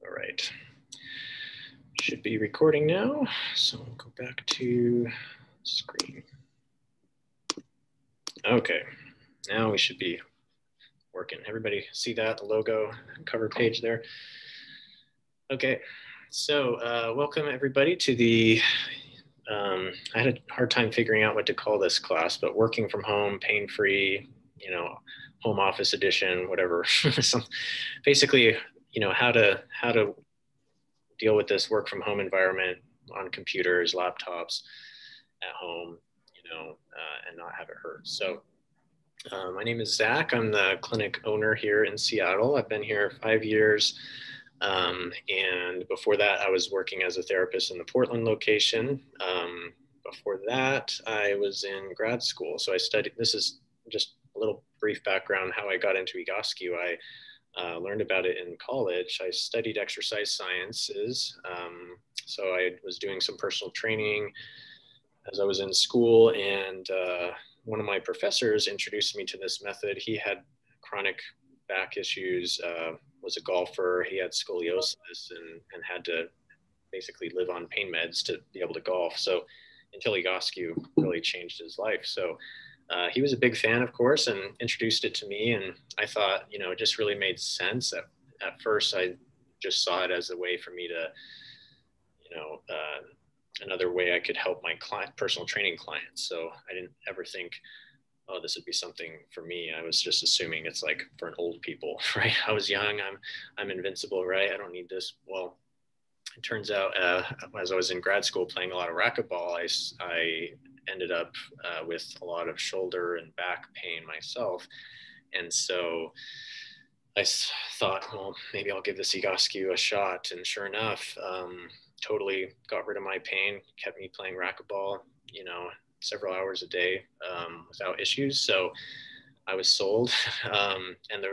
All right. Should be recording now. So we'll go back to screen. Okay, now we should be working. Everybody see that, the logo cover page there? Okay, so welcome everybody to the, I had a hard time figuring out what to call this class, but working from home, pain-free, home office edition, whatever. So basically, how to deal with this work from home environment on computers, laptops, at home, and not have it hurt. So my name is Zach. I'm the clinic owner here in Seattle. I've been here 5 years. And before that, I was working as a therapist in the Portland location. Before that, I was in grad school. So I studied, this is just a little brief background how I got into Egoscue. I learned about it in college. I studied exercise sciences. So I was doing some personal training as I was in school, and one of my professors introduced me to this method. He had chronic back issues, was a golfer. He had scoliosis and had to basically live on pain meds to be able to golf. So until Egoscue really changed his life. So he was a big fan, of course, and introduced it to me. And I thought, it just really made sense. At first, I just saw it as a way for me to, another way I could help my personal training clients. So I didn't ever think, oh, this would be something for me. I was just assuming it's like for an old people, right? I was young, I'm invincible, right? I don't need this. Well, it turns out as I was in grad school playing a lot of racquetball, I ended up with a lot of shoulder and back pain myself. And so I thought, well, maybe I'll give this Egoscue a shot. And sure enough, totally got rid of my pain, kept me playing racquetball, several hours a day without issues. So I was sold. And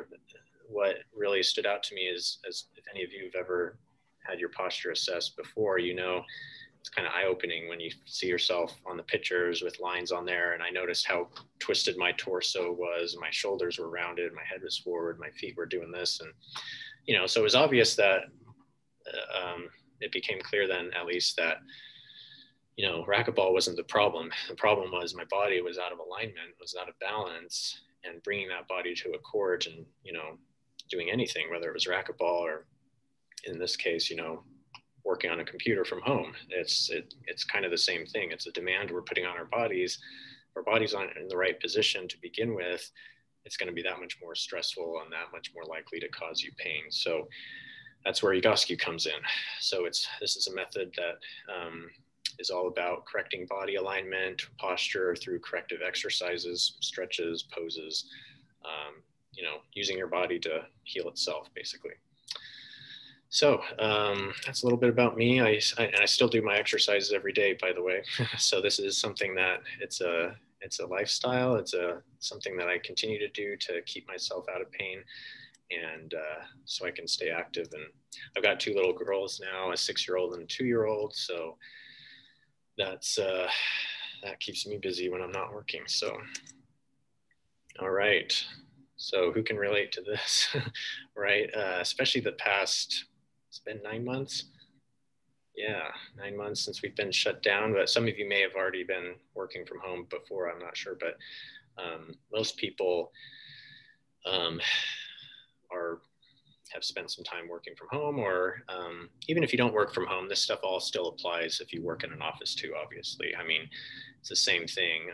what really stood out to me is, as if any of you have ever had your posture assessed before, it's kind of eye-opening when you see yourself on the pictures with lines on there. And I noticed how twisted my torso was. My shoulders were rounded, my head was forward, my feet were doing this. And, so it was obvious that it became clear then, at least, that racquetball wasn't the problem. The problem was my body was out of alignment, was out of balance, and bringing that body to a court and, doing anything, whether it was racquetball or in this case, working on a computer from home. It's kind of the same thing. It's a demand we're putting on our bodies. If our body's not in the right position to begin with, it's going to be that much more stressful and that much more likely to cause you pain. So that's where Egoscue comes in. So this is a method that is all about correcting body alignment, posture through corrective exercises, stretches, poses, using your body to heal itself, basically. So that's a little bit about me. And I still do my exercises every day, by the way. So this is something that it's a lifestyle. It's something that I continue to do to keep myself out of pain, and so I can stay active. And I've got 2 little girls now, a 6-year-old and a 2-year-old. So that keeps me busy when I'm not working. So, all right. So who can relate to this, right? Especially the past, it's been 9 months. Yeah, 9 months since we've been shut down, but some of you may have already been working from home before, I'm not sure, but most people have spent some time working from home, or even if you don't work from home, this stuff all still applies if you work in an office too, obviously. I mean, it's the same thing,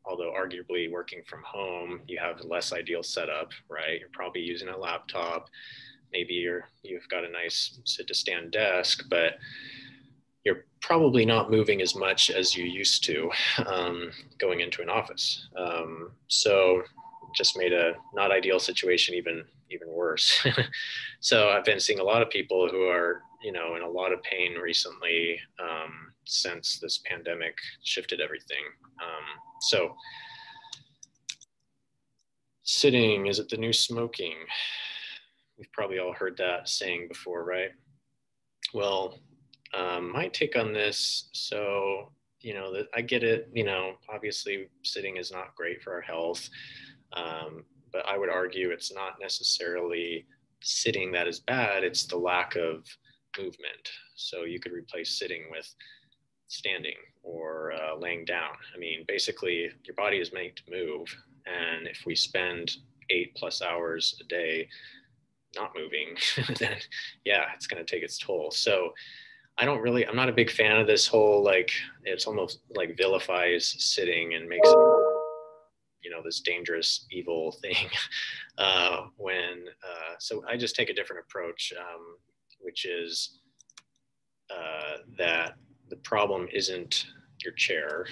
although arguably working from home, you have a less ideal setup, right? You're probably using a laptop, maybe you've got a nice sit to stand desk, but you're probably not moving as much as you used to going into an office. So just made a not ideal situation even worse. So I've been seeing a lot of people who are, in a lot of pain recently since this pandemic shifted everything. So sitting, is it the new smoking? We've probably all heard that saying before, right? Well, my take on this, so, I get it, obviously sitting is not great for our health. But I would argue it's not necessarily sitting that is bad. It's the lack of movement. So you could replace sitting with standing or laying down. I mean, basically, your body is made to move. And if we spend 8+ hours a day not moving, then yeah, it's going to take its toll. So I'm not a big fan of this whole, like, it's almost like vilifies sitting and makes it, this dangerous, evil thing. So I just take a different approach, which is that the problem isn't your chair.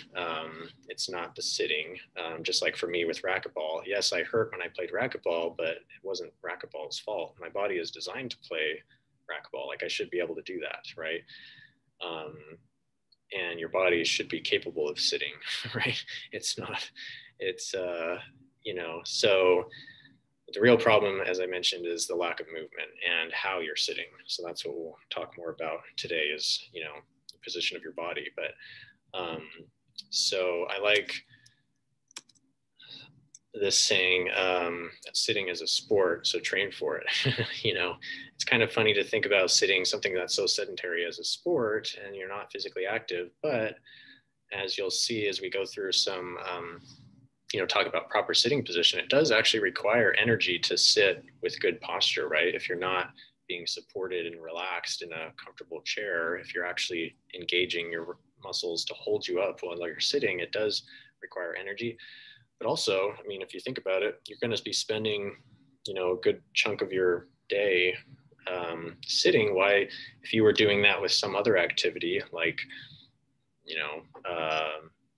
It's not the sitting. Just like for me with racquetball, yes, I hurt when I played racquetball, but it wasn't racquetball's fault. My body is designed to play racquetball. Like, I should be able to do that, right? And your body should be capable of sitting, right? It's not, it's, so the real problem, as I mentioned, is the lack of movement and how you're sitting. So that's what we'll talk more about today is, the position of your body. But so I like this saying, sitting is a sport, so train for it. It's kind of funny to think about sitting, something that's so sedentary, as a sport, and you're not physically active. But as you'll see as we go through some, talk about proper sitting position, it does actually require energy to sit with good posture, right? If you're not being supported and relaxed in a comfortable chair, if you're actually engaging your muscles to hold you up while you're sitting, it does require energy. But also, I mean, if you think about it, you're going to be spending, a good chunk of your day sitting. Why, if you were doing that with some other activity, like,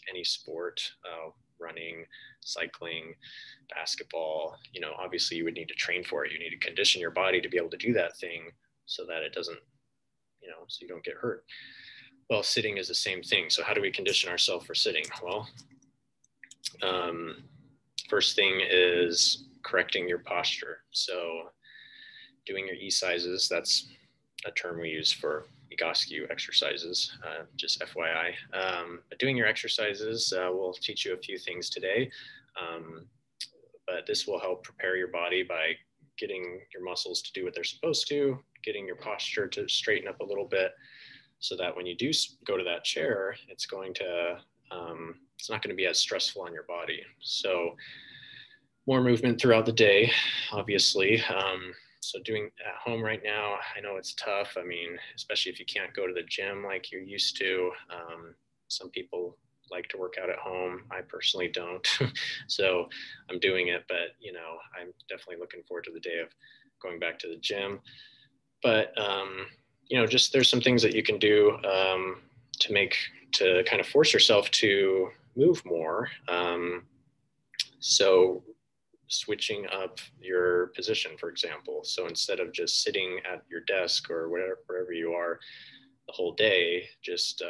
any sport, running, cycling, basketball, obviously you would need to train for it. You need to condition your body to be able to do that thing so that it doesn't, so you don't get hurt. Well, sitting is the same thing. So how do we condition ourselves for sitting? Well, first thing is correcting your posture. So doing your E-sizes, that's a term we use for Egoscue exercises, just FYI. But doing your exercises, we'll teach you a few things today, but this will help prepare your body by getting your muscles to do what they're supposed to, getting your posture to straighten up a little bit, so that when you do go to that chair, it's not going to be as stressful on your body. So more movement throughout the day, obviously. So doing at home right now, I know it's tough. I mean, especially if you can't go to the gym like you're used to. Some people like to work out at home. I personally don't. So I'm doing it, but I'm definitely looking forward to the day of going back to the gym. But just there's some things that you can do to kind of force yourself to move more. So switching up your position, for example. So instead of just sitting at your desk or wherever you are the whole day, just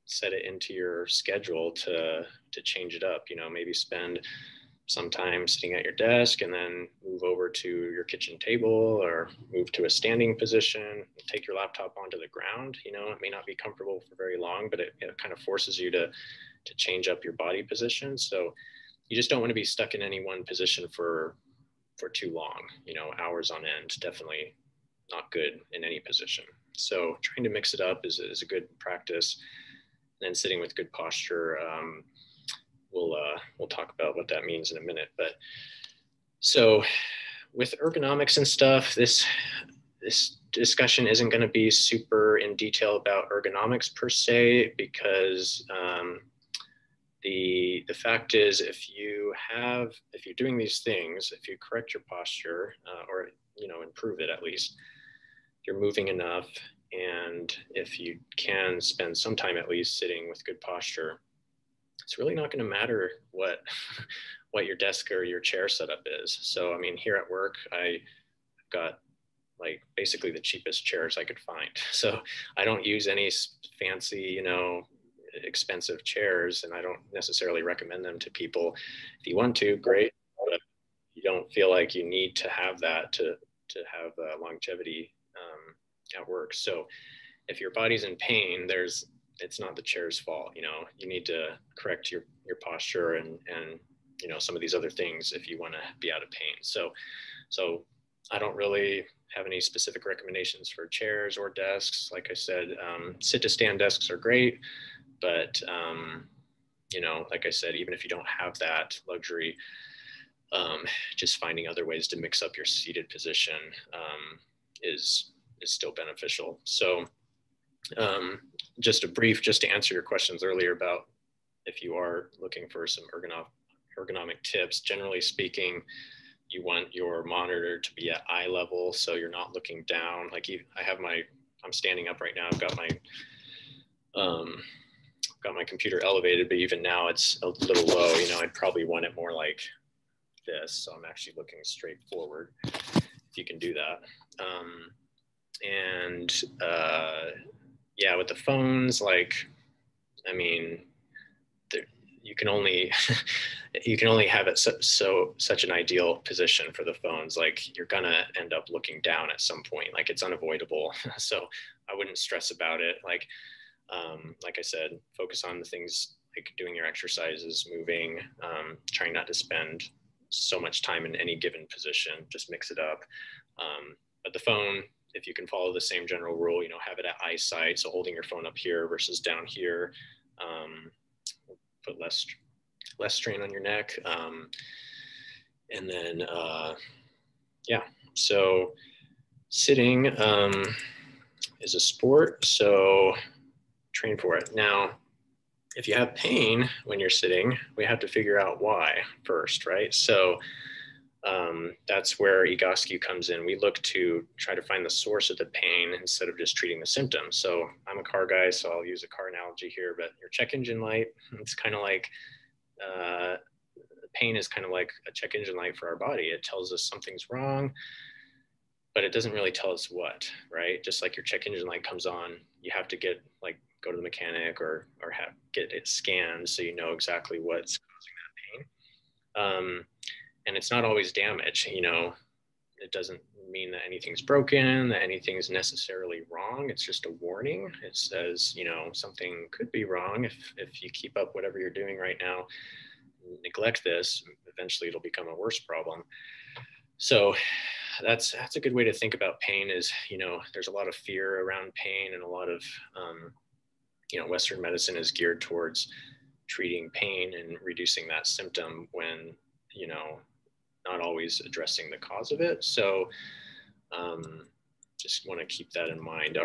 set it into your schedule to change it up. Maybe spend some time sitting at your desk and then move over to your kitchen table, or move to a standing position, take your laptop onto the ground. It may not be comfortable for very long, but it kind of forces you to change up your body position. So you just don't want to be stuck in any one position for too long, hours on end. Definitely not good in any position. So trying to mix it up is a good practice. And then sitting with good posture, we'll talk about what that means in a minute. But so with ergonomics and stuff, this discussion isn't going to be super in detail about ergonomics per se, because the fact is, if you're doing these things, if you correct your posture, or improve it, at least you're moving enough, and if you can spend some time at least sitting with good posture, it's really not going to matter what your desk or your chair setup is. So I mean, here at work, I've got like basically the cheapest chairs I could find. So I don't use any fancy, expensive chairs, and I don't necessarily recommend them to people. If you want to, great, but you don't feel like you need to have that to have longevity at work. So if your body's in pain, it's not the chair's fault. You need to correct your posture and some of these other things if you want to be out of pain. So I don't really have any specific recommendations for chairs or desks. Like I said, sit to stand desks are great, but you know, like I said, even if you don't have that luxury, just finding other ways to mix up your seated position is still beneficial. So just to answer your questions earlier about if you are looking for some ergonomic tips, generally speaking, you want your monitor to be at eye level, so you're not looking down. Like I'm standing up right now. I've got my computer elevated, but even now it's a little low. You know, I'd probably want it more like this, so I'm actually looking straight forward, if you can do that. Yeah, with the phones, like, I mean, you can only have it such an ideal position for the phones. Like, you're gonna end up looking down at some point. Like, it's unavoidable. So I wouldn't stress about it. Like I said, focus on the things like doing your exercises, moving, trying not to spend so much time in any given position. Just mix it up. But the phone, if you can follow the same general rule, you know, have it at eyesight. So holding your phone up here versus down here. Put less strain on your neck. And then, yeah, so sitting is a sport, so train for it. Now, if you have pain when you're sitting, we have to figure out why first, right? So that's where Egoscue comes in. We look to try to find the source of the pain instead of just treating the symptoms. So I'm a car guy, so I'll use a car analogy here, but your check engine light, it's kind of like, pain is kind of like a check engine light for our body. It tells us something's wrong, but it doesn't really tell us what, right? Just like your check engine light comes on, you have to go to the mechanic or get it scanned so you know exactly what's causing that pain. And it's not always damage, you know. It doesn't mean that anything's broken, that anything's necessarily wrong. It's just a warning. It says, you know, something could be wrong if you keep up whatever you're doing right now. Neglect this, eventually it'll become a worse problem. So that's a good way to think about pain. Is, you know, there's a lot of fear around pain, and a lot of you know, Western medicine is geared towards treating pain and reducing that symptom when, you know, not always addressing the cause of it. So just want to keep that in mind.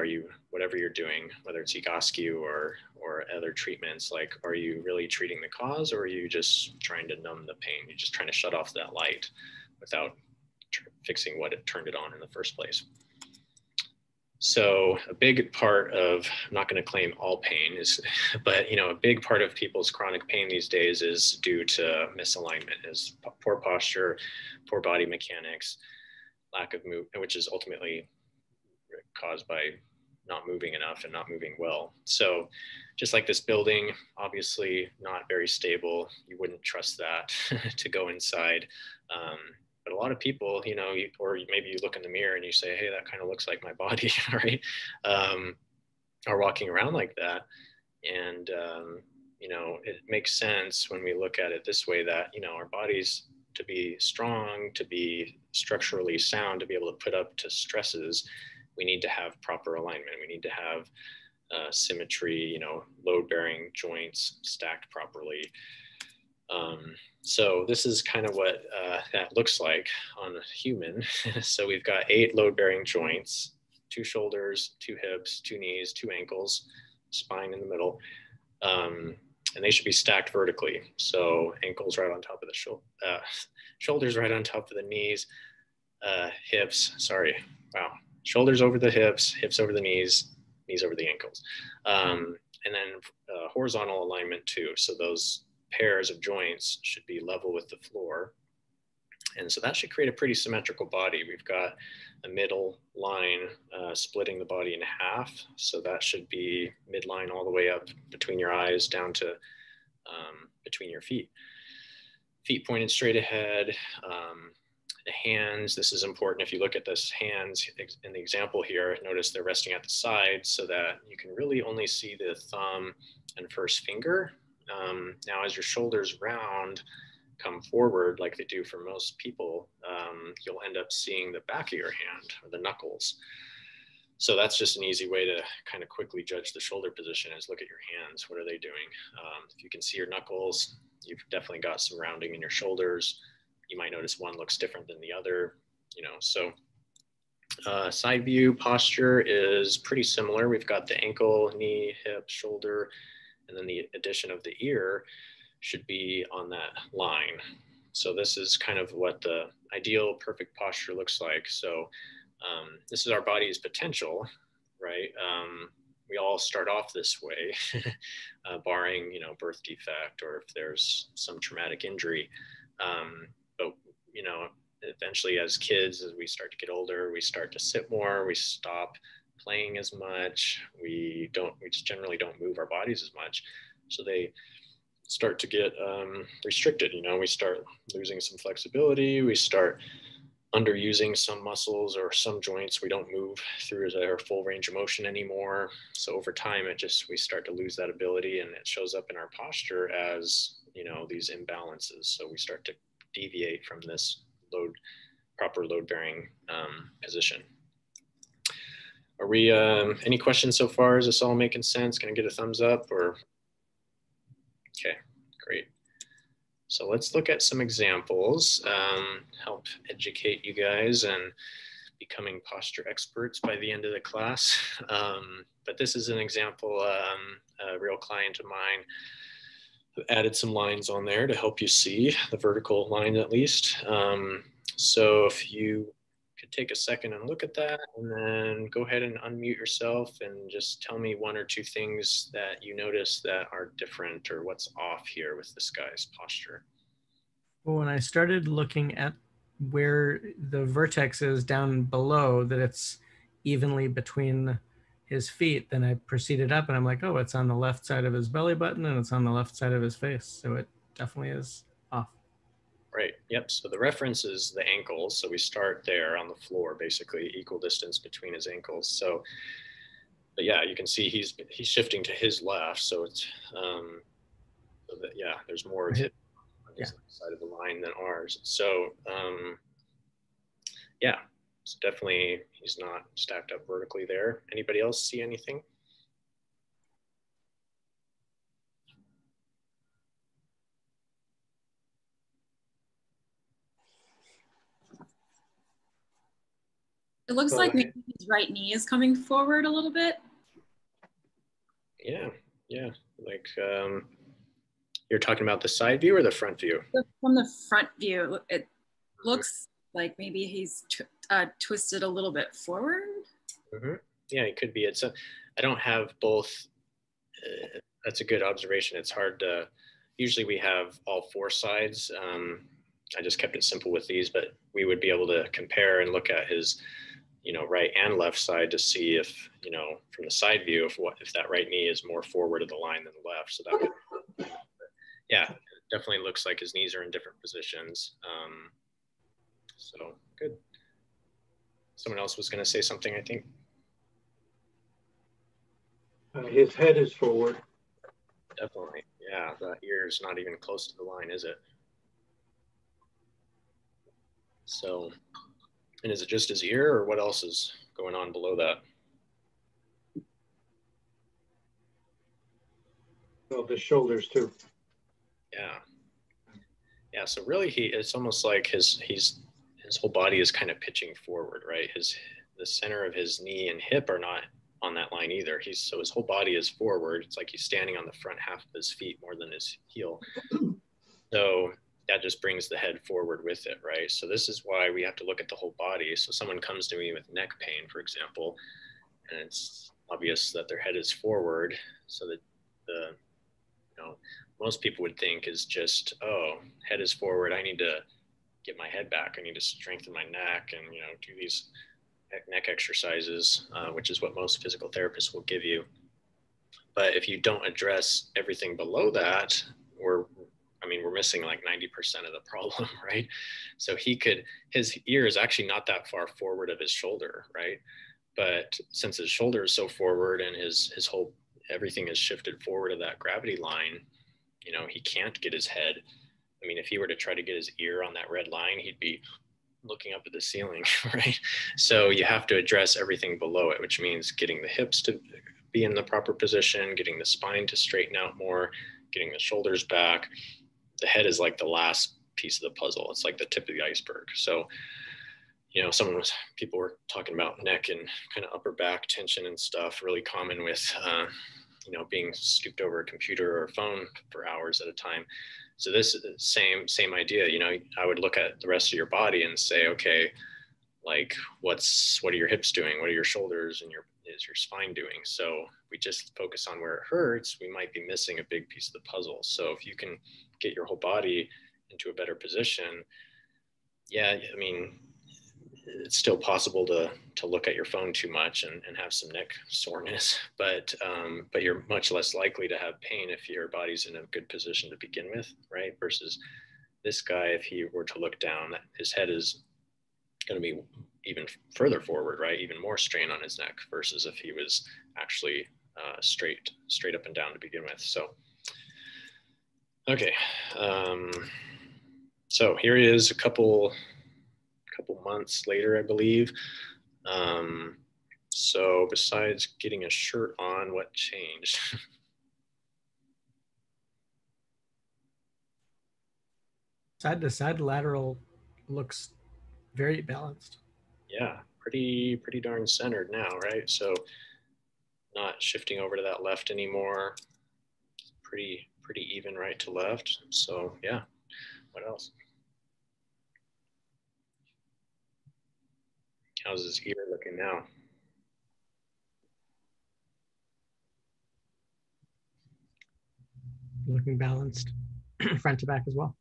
Whatever you're doing, whether it's Egoscue or other treatments, like, are you really treating the cause, or are you just trying to numb the pain? You're just trying to shut off that light without fixing what it turned it on in the first place. So a big part of, I'm not going to claim all pain is, but, you know, a big part of people's chronic pain these days is due to misalignment, is poor posture, poor body mechanics, lack of movement, which is ultimately caused by not moving enough and not moving well. So just like this building, obviously not very stable. You wouldn't trust that to go inside. But a lot of people, you know, or maybe you look in the mirror and you say, hey, that kind of looks like my body, right? Are walking around like that. And, you know, it makes sense when we look at it this way, that, you know, our bodies, to be strong, to be structurally sound, to be able to put up to stresses, we need to have proper alignment. We need to have symmetry, you know, load-bearing joints stacked properly. So this is kind of what that looks like on a human. So we've got 8 load-bearing joints, 2 shoulders, 2 hips, 2 knees, 2 ankles, spine in the middle. And they should be stacked vertically. So ankles right on top of the shoulders right on top of the knees, shoulders over the hips, hips over the knees, knees over the ankles. And then horizontal alignment too. So those pairs of joints should be level with the floor. And so that should create a pretty symmetrical body. We've got a middle line splitting the body in half. So that should be midline all the way up between your eyes down to between your feet. Feet pointed straight ahead. The hands, this is important. If you look at this hands in the example here, notice they're resting at the side so that you can really only see the thumb and first finger. Now, as your shoulders round, come forward like they do for most people, you'll end up seeing the back of your hand or the knuckles. So that's just an easy way to kind of quickly judge the shoulder position is look at your hands. What are they doing? If you can see your knuckles, you've definitely got some rounding in your shoulders. You might notice one looks different than the other, so side view posture is pretty similar. We've got the ankle, knee, hip, shoulder, and then the addition of the ear should be on that line. So this is kind of what the ideal perfect posture looks like. So this is our body's potential, right? We all start off this way, barring, birth defect or if there's some traumatic injury. But, eventually as kids, as we start to get older, we start to sit more, we stop playing as much. We just generally don't move our bodies as much. So they start to get restricted. We start losing some flexibility. We start underusing some muscles or some joints. We don't move through their full range of motion anymore. So over time, we start to lose that ability, and it shows up in our posture as, these imbalances. So we start to deviate from this proper load bearing position. Are we, any questions so far? Is this all making sense? Can I get a thumbs up or? Okay, great. So let's look at some examples, help educate you guys and becoming posture experts by the end of the class. But this is an example, a real client of mine who added some lines on there to help you see the vertical line at least. So if you could take a second and look at that, and then go ahead and unmute yourself and just tell me one or two things that you notice that are different or what's off here with this guy's posture. Well, when I started looking at where the vertex is down below, that it's evenly between his feet, then I proceeded up and I'm like, oh, it's on the left side of his belly button and it's on the left side of his face. So it definitely is off. Right. Yep. So the reference is the ankles. So we start there on the floor, basically equal distance between his ankles. So, but yeah, you can see he's shifting to his left. So it's, so that, yeah, there's more of him on his side of the line than ours. So, yeah, so definitely he's not stacked up vertically there. Anybody else see anything? It looks like maybe his right knee is coming forward a little bit. Yeah, yeah. Like you're talking about the side view or the front view? From the front view, it looks like maybe he's twisted a little bit forward. Mm-hmm. Yeah, it could be. I don't have both. That's a good observation. It's hard to, usually we have all four sides. I just kept it simple with these, but we would be able to compare and look at his, right and left side to see if, from the side view, if that right knee is more forward of the line than the left. So that would, yeah, it definitely looks like his knees are in different positions. So good. Someone else was going to say something, I think. His head is forward. Definitely. Yeah, the ear is not even close to the line, is it? So, and is it just his ear or what else is going on below that? Well, the shoulders too. Yeah. Yeah, so really it's almost like his whole body is kind of pitching forward, right? The center of his knee and hip are not on that line either. So his whole body is forward. It's like he's standing on the front half of his feet more than his heel. So that just brings the head forward with it, right? So this is why we have to look at the whole body. So someone comes to me with neck pain, for example, and it's obvious that their head is forward. So that most people would think is just, oh, head is forward. I need to get my head back. I need to strengthen my neck and, do these neck exercises, which is what most physical therapists will give you. But if you don't address everything below that, we're missing like 90% of the problem, right? So his ear is actually not that far forward of his shoulder, right? But since his shoulder is so forward and his everything is shifted forward of that gravity line, he can't get his head I mean, if he were to try to get his ear on that red line, he'd be looking up at the ceiling, right? So you have to address everything below it, which means getting the hips to be in the proper position, getting the spine to straighten out more, getting the shoulders back. The head is like the last piece of the puzzle. It's like the tip of the iceberg. So, you know, people were talking about neck and kind of upper back tension and stuff, really common with, you know, being stooped over a computer or a phone for hours at a time. So this is the same idea. You know, I would look at the rest of your body and say, okay, like what are your hips doing? What are your shoulders and is your spine doing? So we just focus on where it hurts, we might be missing a big piece of the puzzle. So if you can get your whole body into a better position, yeah, I mean, it's still possible to look at your phone too much and have some neck soreness, but you're much less likely to have pain if your body's in a good position to begin with, right? Versus this guy, if he were to look down, his head is going to be even further forward, right? Even more strain on his neck versus if he was actually straight up and down to begin with. So, okay. So here he is a couple months later, I believe. So besides getting a shirt on, what changed? Side to side lateral looks very balanced. Yeah, pretty darn centered now, right? So not shifting over to that left anymore. Pretty even right to left. So yeah, what else? How's his ear looking now? Looking balanced front to back as well.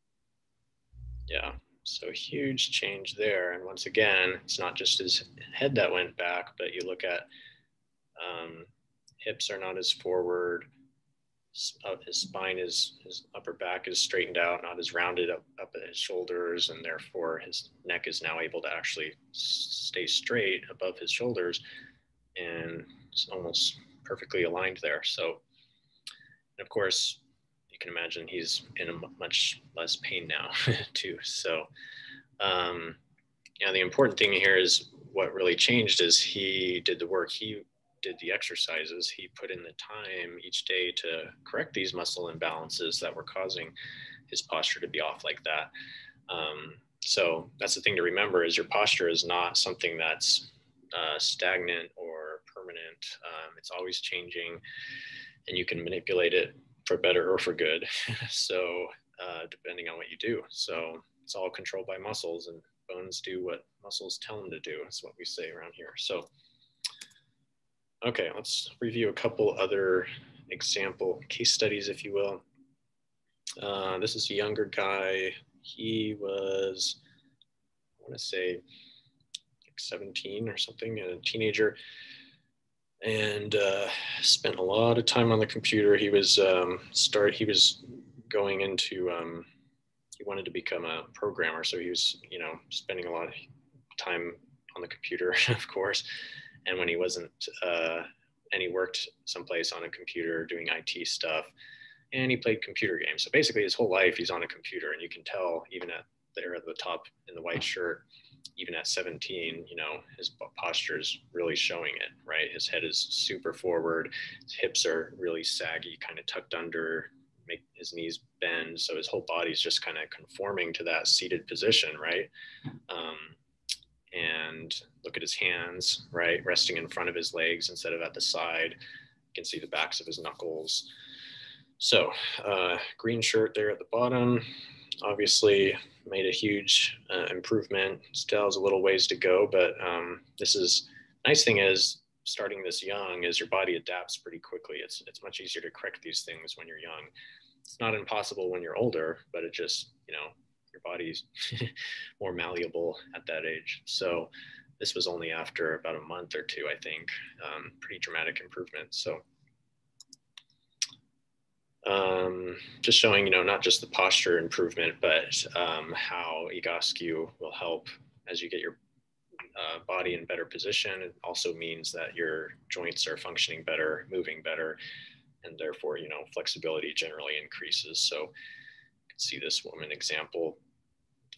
Yeah, so huge change there. And once again, it's not just his head that went back, but you look at hips are not as forward. His spine his upper back is straightened out, not as rounded up at his shoulders, and therefore his neck is now able to actually stay straight above his shoulders, and it's almost perfectly aligned there. So, and of course, you can imagine he's in a much less pain now too. So, the important thing here is what really changed is he did the work. He did the exercises. He put in the time each day to correct these muscle imbalances that were causing his posture to be off like that. So that's the thing to remember is your posture is not something that's stagnant or permanent. It's always changing, and you can manipulate it for better or for good. So depending on what you do. So it's all controlled by muscles, and bones do what muscles tell them to do. That's what we say around here. So, okay, let's review a couple other example case studies, if you will. This is a younger guy. He was, I want to say, like 17 or something, a teenager, and spent a lot of time on the computer. He was he was going into he wanted to become a programmer, so he was, spending a lot of time on the computer, of course. And when he wasn't, and he worked someplace on a computer doing IT stuff, and he played computer games. So basically, his whole life he's on a computer, and you can tell even at the top in the white shirt, even at 17, his posture is really showing it, right? His head is super forward, his hips are really saggy, kind of tucked under, make his knees bend. So his whole body's just kind of conforming to that seated position, right? And look at his hands, right? Resting in front of his legs instead of at the side. You can see the backs of his knuckles. So green shirt there at the bottom, obviously made a huge improvement. Still has a little ways to go, but nice thing is starting this young is your body adapts pretty quickly. It's much easier to correct these things when you're young. It's not impossible when you're older, but it just, your body's more malleable at that age. So this was only after about a month or two, I think. Pretty dramatic improvement. So just showing, not just the posture improvement, but how Egoscue will help as you get your body in better position. It also means that your joints are functioning better, moving better, and therefore, flexibility generally increases. So see this woman example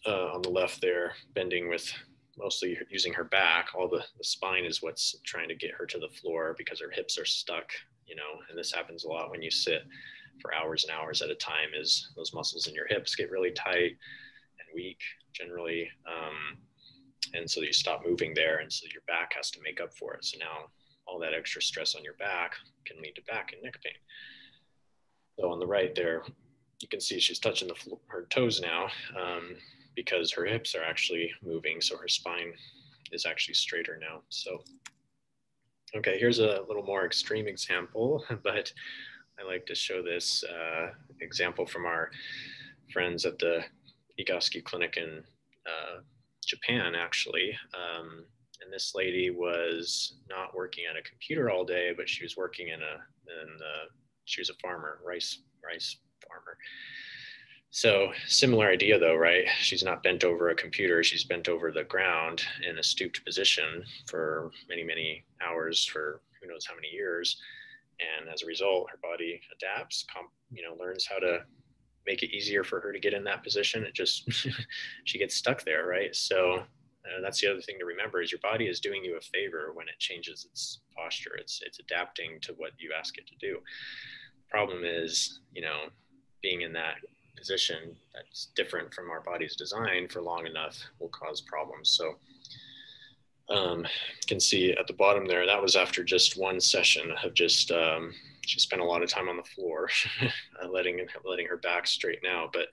on the left there, bending with mostly using her back. All the spine is what's trying to get her to the floor because her hips are stuck, you know, and this happens a lot when you sit for hours and hours at a time, is those muscles in your hips get really tight and weak generally. And so you stop moving there, and so your back has to make up for it. So now all that extra stress on your back can lead to back and neck pain. So on the right there, you can see she's touching her toes now because her hips are actually moving. So her spine is actually straighter now. So, okay, here's a little more extreme example, but I like to show this example from our friends at the Egoscue Clinic in Japan, actually. And this lady was not working at a computer all day, but she was working she was a farmer, rice farmer. So similar idea though, right? She's not bent over a computer. She's bent over the ground in a stooped position for many, many hours for who knows how many years. And as a result, her body adapts, learns how to make it easier for her to get in that position. It just, she gets stuck there, right? So that's the other thing to remember, is your body is doing you a favor when it changes its posture. It's adapting to what you ask it to do. Problem is, being in that position that's different from our body's design for long enough will cause problems. So you can see at the bottom there, that was after just one session of just, she spent a lot of time on the floor, letting her back straighten out, but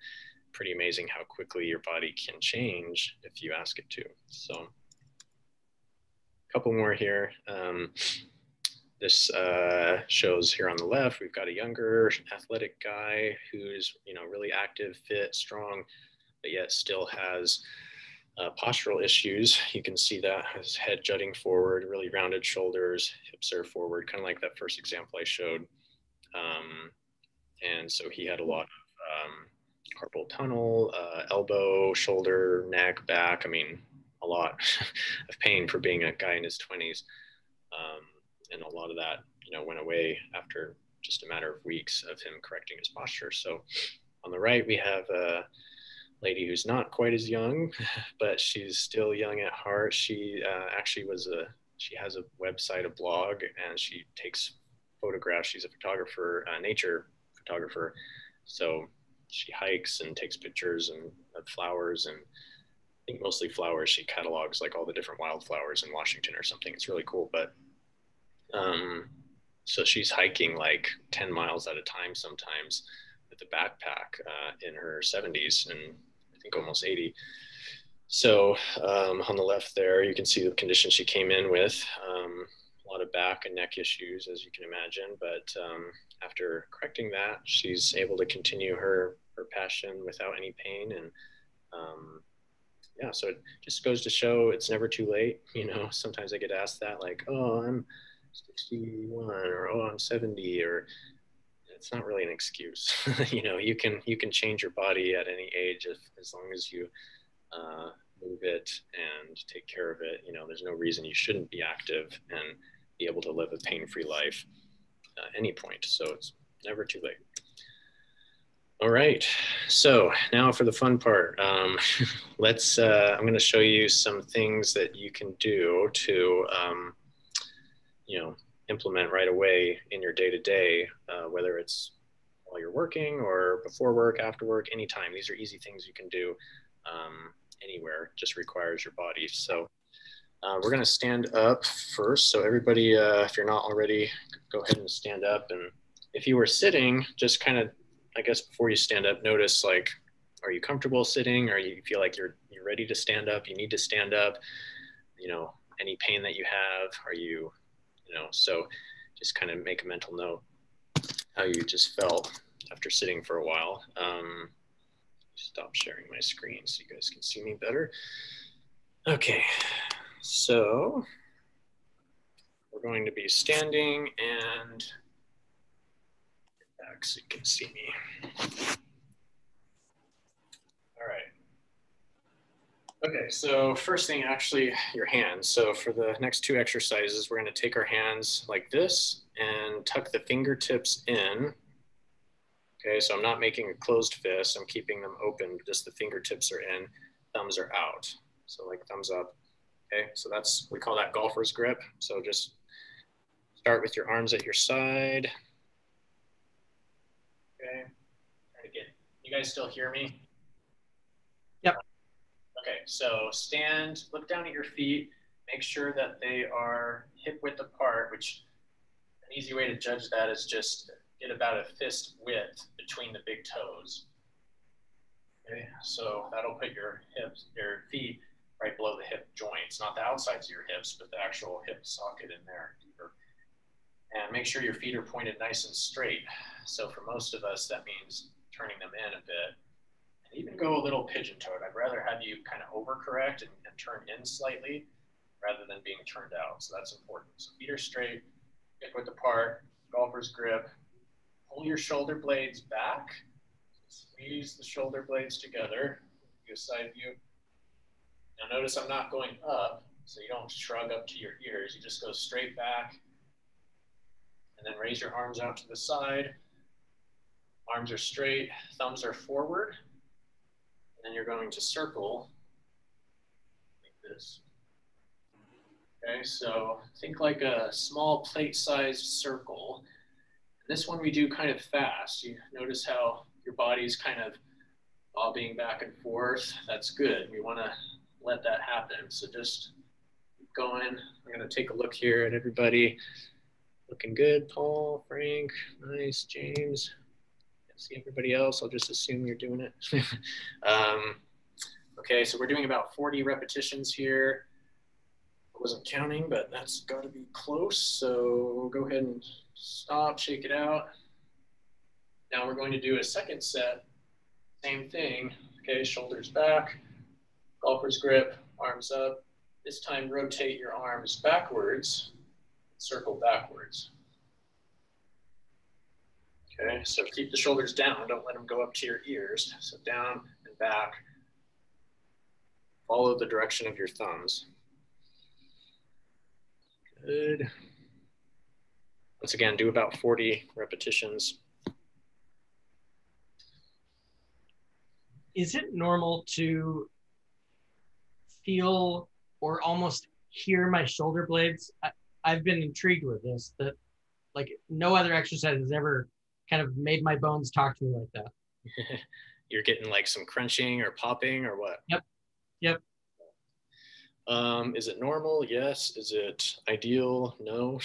pretty amazing how quickly your body can change if you ask it to. So a couple more here. This shows here on the left, we've got a younger athletic guy who's, really active, fit, strong, but yet still has postural issues. You can see that his head jutting forward, really rounded shoulders, hips are forward, kind of like that first example I showed. And so he had a lot of carpal tunnel, elbow, shoulder, neck, back. I mean, a lot of pain for being a guy in his 20s. And a lot of that, went away after just a matter of weeks of him correcting his posture. So on the right, we have a lady who's not quite as young, but she's still young at heart. She actually she has a website, a blog, and she takes photographs. She's a photographer, nature photographer. So she hikes and takes pictures of flowers, and I think mostly flowers. She catalogs like all the different wildflowers in Washington or something. It's really cool. But so she's hiking like 10 miles at a time sometimes with a backpack in her 70s, and I think almost 80. So on the left there, you can see the condition she came in with, a lot of back and neck issues, as you can imagine. But after correcting that, she's able to continue her passion without any pain. And yeah, so it just goes to show it's never too late. Sometimes I get asked that, like, oh, I'm 61, or oh, I'm 70, or it's not really an excuse. You can change your body at any age as long as you move it and take care of it. There's no reason you shouldn't be active and be able to live a pain-free life at any point. So it's never too late. All right, so now for the fun part. I'm going to show you some things that you can do to implement right away in your day-to-day, whether it's while you're working or before work, after work, anytime. These are easy things you can do anywhere, just requires your body. So we're gonna stand up first. So everybody, if you're not already, go ahead and stand up. And if you were sitting, just kind of, I guess before you stand up, notice, like, are you comfortable sitting? Or you feel like you're ready to stand up? You need to stand up? Any pain that you have, are you, so just kind of make a mental note how you just felt after sitting for a while. Stop sharing my screen so you guys can see me better. Okay, so we're going to be standing and back so you can see me. All right. Okay, so first thing, actually, your hands. So for the next two exercises, we're going to take our hands like this and tuck the fingertips in. Okay, so I'm not making a closed fist. I'm keeping them open, just the fingertips are in, thumbs are out. So like thumbs up. Okay, so we call that golfer's grip. So just start with your arms at your side. Okay, try to you guys still hear me? Yep. Okay, so stand, look down at your feet, make sure that they are hip width apart, which an easy way to judge that is just get about a fist width between the big toes. Okay, so that'll put your feet right below the hip joints, not the outsides of your hips, but the actual hip socket in there deeper. And make sure your feet are pointed nice and straight. So for most of us, that means turning them in a bit. And even go a little pigeon-toed. I'd rather have you kind of overcorrect and turn in slightly rather than being turned out. So that's important. So feet are straight, hip width apart, golfer's grip. Pull your shoulder blades back. Squeeze the shoulder blades together. Do a side view. Now notice I'm not going up, so you don't shrug up to your ears. You just go straight back. And then raise your arms out to the side. Arms are straight, thumbs are forward. And then you're going to circle like this. Okay, so think like a small plate-sized circle. This one we do kind of fast. You notice how your body's kind of bobbing back and forth. That's good. We want to let that happen. So just keep going. I'm going to take a look here at everybody. Looking good. Paul, Frank, nice. James. Can't see everybody else. I'll just assume you're doing it. Okay, so we're doing about 40 repetitions here. I wasn't counting, but that's got to be close. So go ahead and stop, shake it out. Now we're going to do a second set. Same thing. Okay, shoulders back, golfer's grip, arms up. This time rotate your arms backwards, circle backwards. Okay, so keep the shoulders down. Don't let them go up to your ears. So down and back. Follow the direction of your thumbs. Good. Once again, do about 40 repetitions. Is it normal to feel or almost hear my shoulder blades? I've been intrigued with this, that like no other exercise has ever kind of made my bones talk to me like that. You're getting like some crunching or popping or what? Yep. Yep. Is it normal? Yes. Is it ideal? No.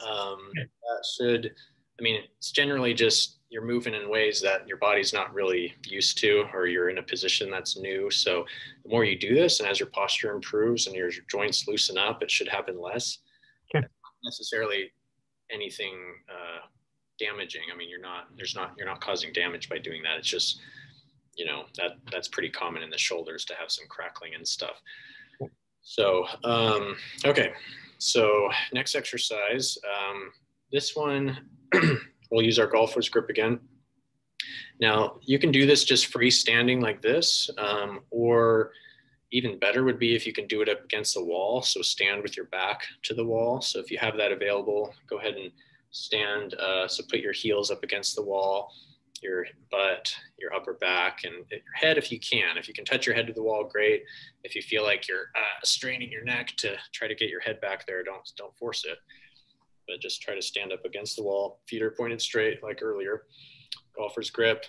That should, I mean, it's generally just you're moving in ways that your body's not really used to, or you're in a position that's new. So the more you do this, and as your posture improves and your joints loosen up, it should happen less. Okay. Not necessarily anything damaging. I mean, you're not causing damage by doing that. It's just, you know, that's pretty common in the shoulders to have some crackling and stuff. So, okay. So next exercise, this one, we'll use our golfer's grip again. Now you can do this just freestanding like this, or even better would be if you can do it up against the wall. So stand with your back to the wall. So if you have that available, go ahead and stand. So put your heels up against the wall, your butt, your upper back, and your head if you can. If you can touch your head to the wall, great. If you feel like you're straining your neck to try to get your head back there, don't force it. But just try to stand up against the wall. Feet are pointed straight like earlier. Golfer's grip.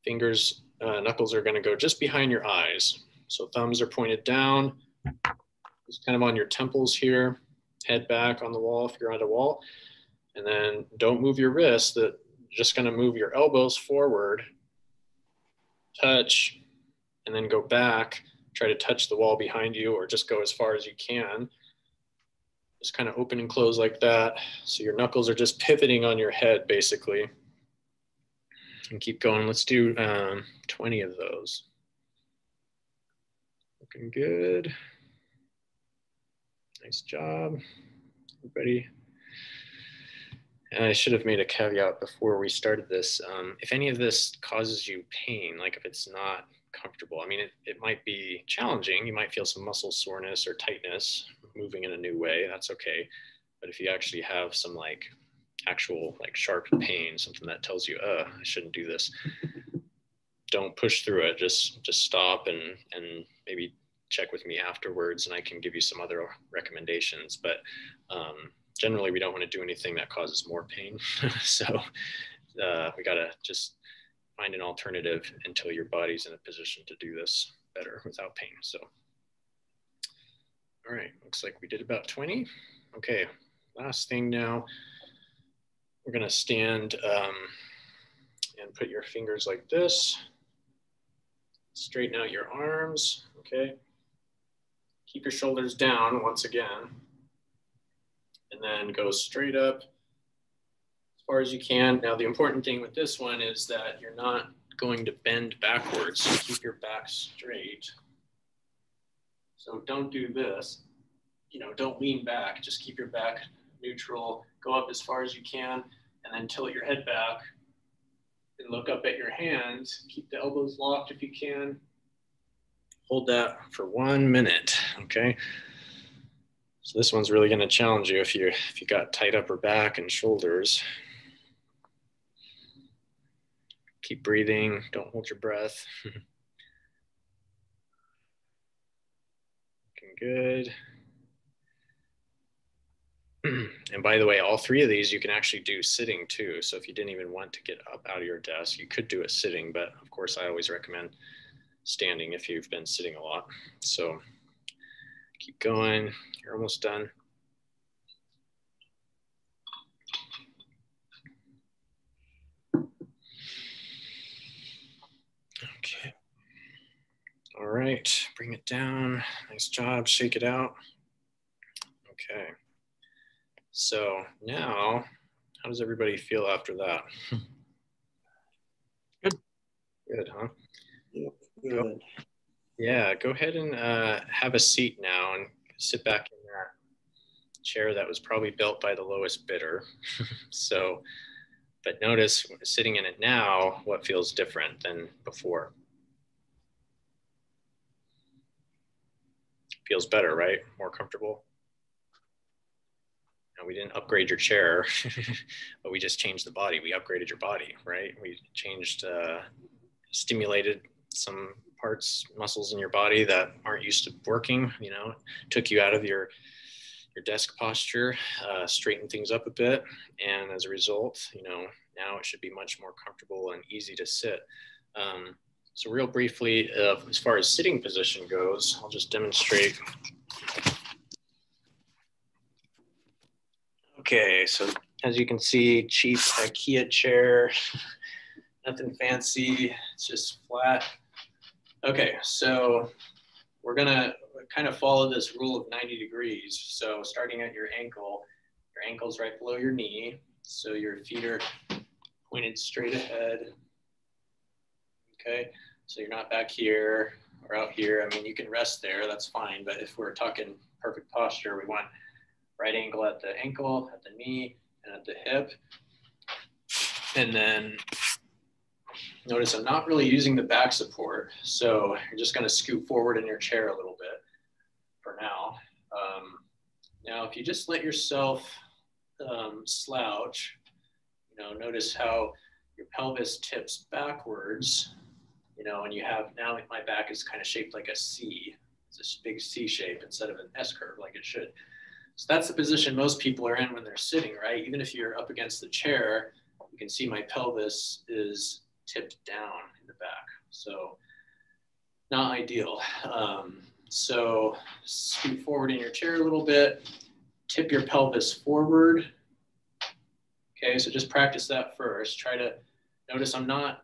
Fingers, knuckles are going to go just behind your eyes. So thumbs are pointed down. Just kind of on your temples here. Head back on the wall if you're on a wall. And then don't move your wrists. Just going to move your elbows forward, touch, and then go back. Try to touch the wall behind you, or just go as far as you can. Just kind of open and close like that. So your knuckles are just pivoting on your head, basically. And keep going. Let's do 20 of those. Looking good. Nice job, everybody. And I should have made a caveat before we started this. If any of this causes you pain, like if it's not comfortable, I mean, it might be challenging. You might feel some muscle soreness or tightness moving in a new way. That's okay. But if you actually have some like actual like sharp pain, something that tells you, I shouldn't do this, don't push through it. Just stop and maybe check with me afterwards, and I can give you some other recommendations. But generally, we don't want to do anything that causes more pain. So we got to just find an alternative until your body's in a position to do this better without pain. So, all right, looks like we did about 20. Okay, last thing now, we're gonna stand and put your fingers like this. Straighten out your arms, okay? Keep your shoulders down once again. And then go straight up as far as you can. Now, the important thing with this one is that you're not going to bend backwards. So keep your back straight. So don't do this. You know, don't lean back. Just keep your back neutral. Go up as far as you can, and then tilt your head back and look up at your hands. Keep the elbows locked if you can. Hold that for 1 minute, okay? So this one's really going to challenge you if you got tight upper back and shoulders. Keep breathing. Don't hold your breath. Looking good. And by the way, all 3 of these you can actually do sitting too. So if you didn't even want to get up out of your desk, you could do it sitting. But of course, I always recommend standing if you've been sitting a lot. So keep going. You're almost done. Okay. All right, bring it down. Nice job, shake it out. Okay. So now, how does everybody feel after that? Good. Good, huh? Yep, good. Yeah, go ahead and have a seat now and sit back in that chair that was probably built by the lowest bidder. So, but notice sitting in it now, what feels different than before? Feels better, right? More comfortable. Now, we didn't upgrade your chair, but we just changed the body. We upgraded your body, right? We changed, stimulated some parts, muscles in your body that aren't used to working, you know, took you out of your desk posture, straightened things up a bit. And as a result, you know, now it should be much more comfortable and easy to sit. So real briefly, as far as sitting position goes, I'll just demonstrate. Okay, so as you can see, cheap IKEA chair, nothing fancy, it's just flat. Okay, so we're gonna kind of follow this rule of 90 degrees. So starting at your ankle's right below your knee. So your feet are pointed straight ahead. Okay, so you're not back here or out here. I mean, you can rest there, that's fine. But if we're talking perfect posture, we want right angle at the ankle, at the knee, and at the hip. And then notice I'm not really using the back support. So you're just gonna scoot forward in your chair a little bit for now. Now, if you just let yourself slouch, you know, notice how your pelvis tips backwards, you know, and you have, now my back is kind of shaped like a C. It's a big C shape instead of an S curve like it should. So that's the position most people are in when they're sitting, right? Even if you're up against the chair, you can see my pelvis is tipped down in the back. So not ideal. So scoot forward in your chair a little bit, tip your pelvis forward. Okay, so just practice that first. Try to notice I'm not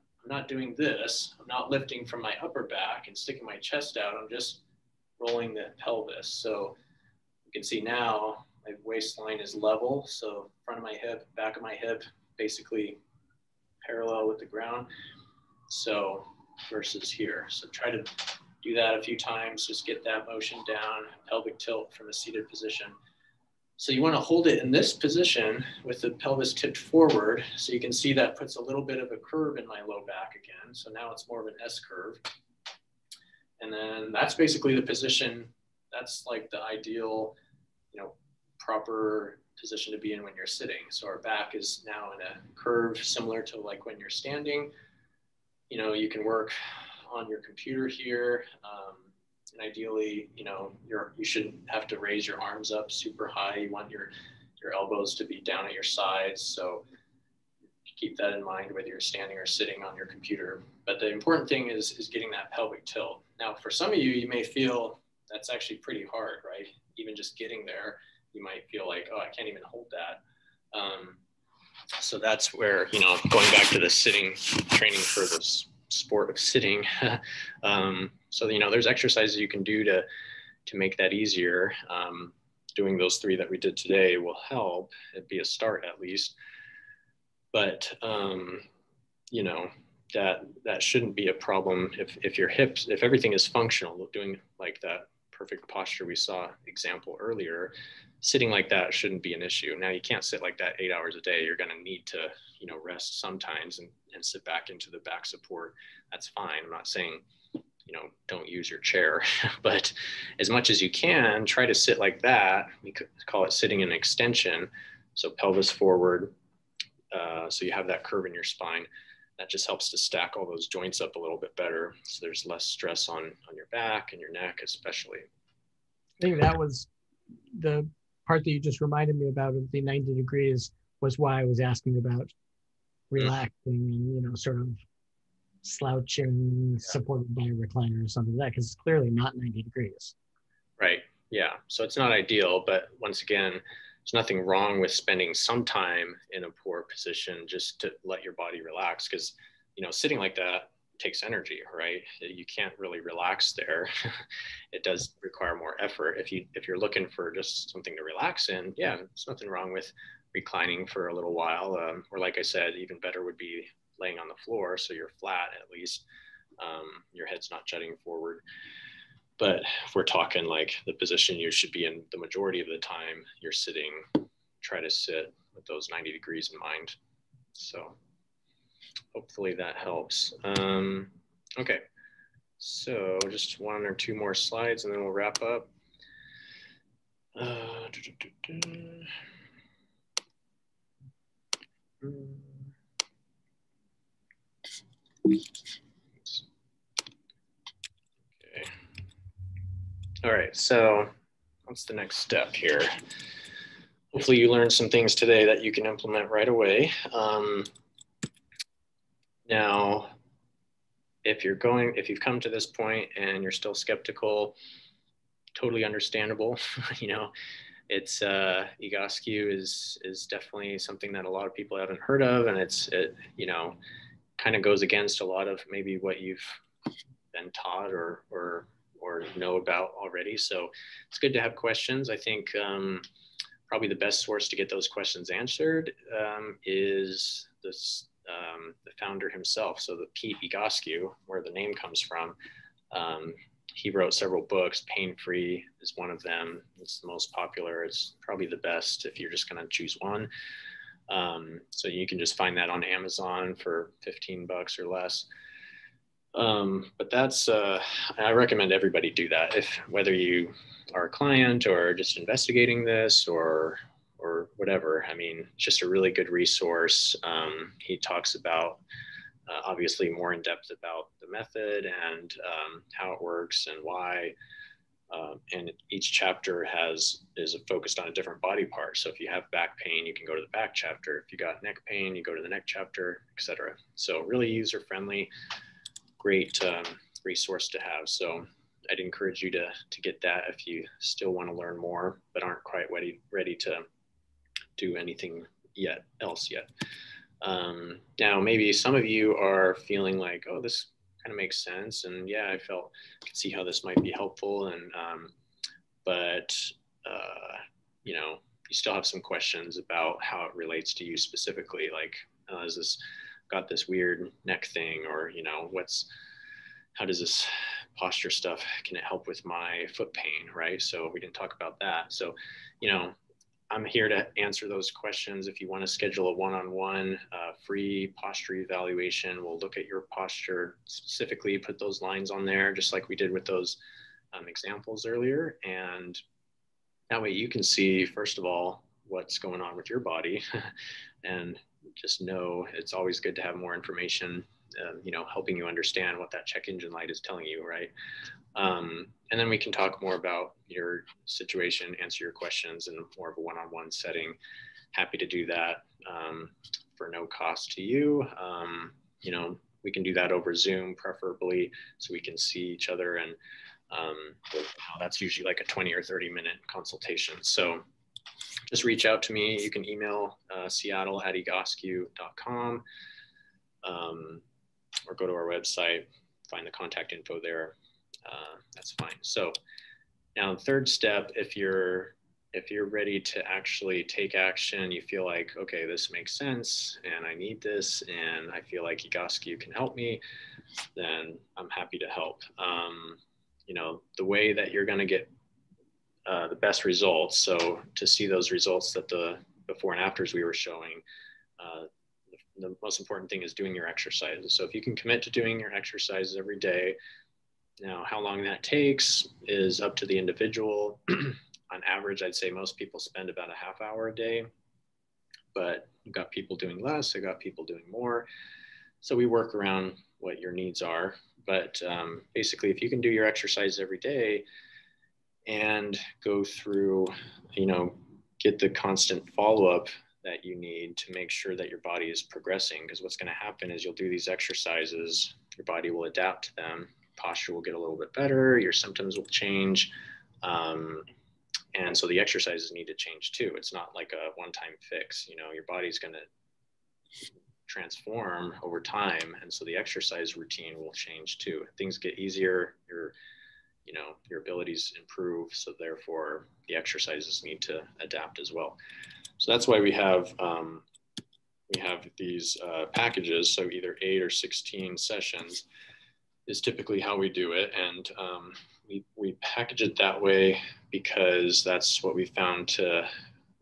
doing this. I'm not lifting from my upper back and sticking my chest out. I'm just rolling the pelvis. So you can see now my waistline is level. So front of my hip, back of my hip, basically parallel with the ground. So versus here. So try to do that a few times. Just get that motion down, pelvic tilt from a seated position. So you want to hold it in this position with the pelvis tipped forward. So you can see that puts a little bit of a curve in my low back again. So now it's more of an S curve. And then that's basically the position. That's like the ideal, you know, proper position to be in when you're sitting. So our back is now in a curve similar to like when you're standing. You know, you can work on your computer here. And ideally, you know, you shouldn't have to raise your arms up super high. You want your elbows to be down at your sides. So keep that in mind whether you're standing or sitting on your computer. But the important thing is getting that pelvic tilt. Now, for some of you, you may feel that's actually pretty hard, right? Even just getting there, you might feel like, oh, I can't even hold that. So that's where, you know, going back to the sitting training for this sport of sitting. So, you know, there's exercises you can do to make that easier. Doing those 3 that we did today will help. It'd be a start at least. But, you know, that shouldn't be a problem if your hips, if everything is functional, doing like that perfect posture we saw example earlier, sitting like that shouldn't be an issue. Now, you can't sit like that 8 hours a day. You're going to need to, you know, rest sometimes and sit back into the back support. That's fine. I'm not saying, you know, don't use your chair, but as much as you can, try to sit like that. We could call it sitting in extension. So pelvis forward. So you have that curve in your spine. That just helps to stack all those joints up a little bit better. So there's less stress on your back and your neck, especially. I think that was the part that you just reminded me about of the 90 degrees was why I was asking about relaxing and, you know, sort of slouching, supported by a recliner or something like that, because it's clearly not 90 degrees. Right. Yeah. So it's not ideal, but once again, there's nothing wrong with spending some time in a poor position just to let your body relax, because, you know, sitting like that takes energy, right? You can't really relax there. It does require more effort. If you're looking for just something to relax in, yeah, there's nothing wrong with reclining for a little while. Or like I said, even better would be laying on the floor so you're flat at least. Your head's not jutting forward. But if we're talking like the position you should be in the majority of the time you're sitting, try to sit with those 90 degrees in mind. So hopefully that helps. Okay, so just 1 or 2 more slides and then we'll wrap up. Okay. All right, so what's the next step here? Hopefully you learned some things today that you can implement right away. Now, if you've come to this point and you're still skeptical, totally understandable. You know, it's Egoscue is definitely something that a lot of people haven't heard of, and it you know, kind of goes against a lot of maybe what you've been taught or know about already. So it's good to have questions. I think probably the best source to get those questions answered is this the founder himself. So the Pete Egoscue, where the name comes from, he wrote several books. Pain Free is one of them. It's the most popular. It's probably the best if you're just going to choose one. So you can just find that on Amazon for $15 or less. But that's, I recommend everybody do that. Whether you are a client or just investigating this or whatever, I mean, it's just a really good resource. He talks about, obviously more in depth about the method and how it works and why. And each chapter is focused on a different body part. So if you have back pain, you can go to the back chapter. If you got neck pain, you go to the neck chapter, etc. So really user friendly, great resource to have. So I'd encourage you to get that if you still want to learn more, but aren't quite ready to do anything else yet. Now, maybe some of you are feeling like, oh, this kind of makes sense. And yeah, I could see how this might be helpful. And, but you know, you still have some questions about how it relates to you specifically. Like, is this got this weird neck thing, or, you know, how does this posture stuff, can it help with my foot pain? Right. So we didn't talk about that. So, you know, I'm here to answer those questions. If you want to schedule a one-on-one free posture evaluation, we'll look at your posture specifically, put those lines on there, just like we did with those examples earlier. And that way you can see, first of all, what's going on with your body. And just know it's always good to have more information, you know, helping you understand what that check engine light is telling you, right? And then we can talk more about your situation, answer your questions in more of a one-on-one setting. Happy to do that for no cost to you. You know, we can do that over Zoom preferably, so we can see each other, and that's usually like a 20 or 30-minute consultation. So just reach out to me. You can email Seattle@egoscue.com, or go to our website, find the contact info there. That's fine. So now the third step, if you're ready to actually take action, you feel like, okay, this makes sense and I need this and I feel like Egoscue can help me, then I'm happy to help. You know, the way that you're going to get the best results, so to see those results that the before and afters we were showing, the most important thing is doing your exercises. So if you can commit to doing your exercises every day. Now, how long that takes is up to the individual. On average, I'd say most people spend about a half hour a day, but you've got people doing less, I've got people doing more. So we work around what your needs are. But basically, if you can do your exercise every day and go through, you know, get the constant follow-up that you need to make sure that your body is progressing, because what's going to happen is you'll do these exercises, your body will adapt to them, posture will get a little bit better, your symptoms will change. And so the exercises need to change too. It's not like a one-time fix. You know, your body's going to transform over time. And so the exercise routine will change too. Things get easier, your abilities improve. So therefore the exercises need to adapt as well. So that's why we have these packages. So either 8 or 16 sessions is typically how we do it. And we package it that way because that's what we found to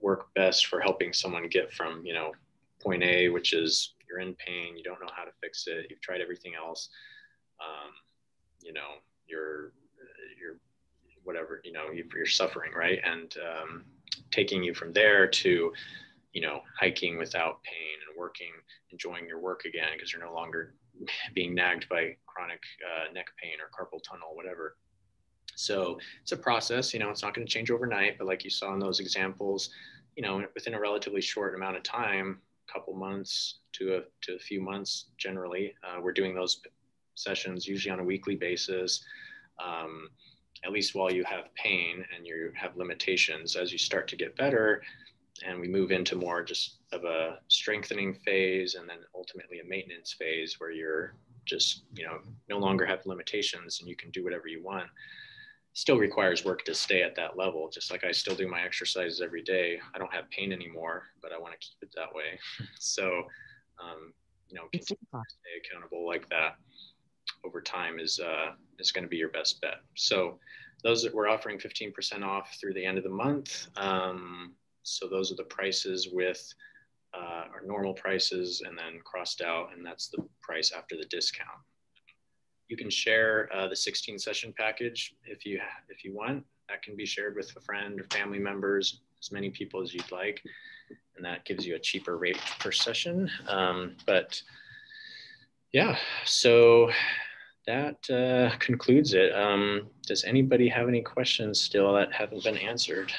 work best for helping someone get from, you know, point A, which is you're in pain, you don't know how to fix it, you've tried everything else, you know, you're whatever, you know, you're suffering, right? And taking you from there to, you know, hiking without pain and working, enjoying your work again, because you're no longer being nagged by chronic neck pain or carpal tunnel, whatever. So it's a process, you know, it's not going to change overnight, but like you saw in those examples, you know, within a relatively short amount of time, a couple months to a few months, generally, we're doing those sessions usually on a weekly basis, at least while you have pain and you have limitations. As you start to get better and we move into more just of a strengthening phase and then ultimately a maintenance phase where you're just, you know, no longer have limitations and you can do whatever you want. Still requires work to stay at that level. Just like I still do my exercises every day. I don't have pain anymore, but I want to keep it that way. So, you know, continue to stay accountable like that over time is going to be your best bet. So those that we're offering 15% off through the end of the month. So those are the prices with our normal prices and then crossed out, and that's the price after the discount. You can share the 16 session package if you want. That can be shared with a friend or family members, as many people as you'd like, and that gives you a cheaper rate per session. But yeah, so that concludes it. Does anybody have any questions still that haven't been answered?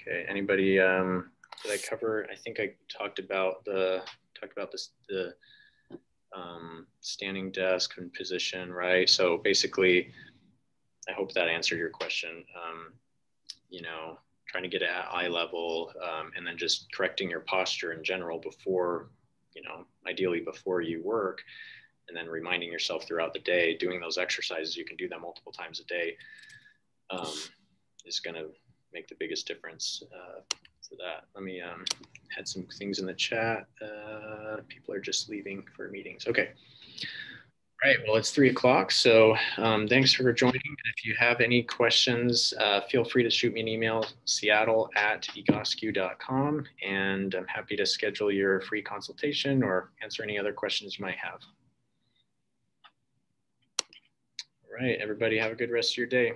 Okay, anybody, did I cover, I think I talked about the standing desk and position, right? So basically, I hope that answered your question. You know, trying to get at eye level, and then just correcting your posture in general before, you know, ideally before you work, and then reminding yourself throughout the day, doing those exercises, you can do them multiple times a day, is going to make the biggest difference for that. Let me had some things in the chat. People are just leaving for meetings. Okay. All right, well, it's 3 o'clock, so thanks for joining. If you have any questions, feel free to shoot me an email, seattle@egoscue.com, and I'm happy to schedule your free consultation or answer any other questions you might have. right, everybody have a good rest of your day.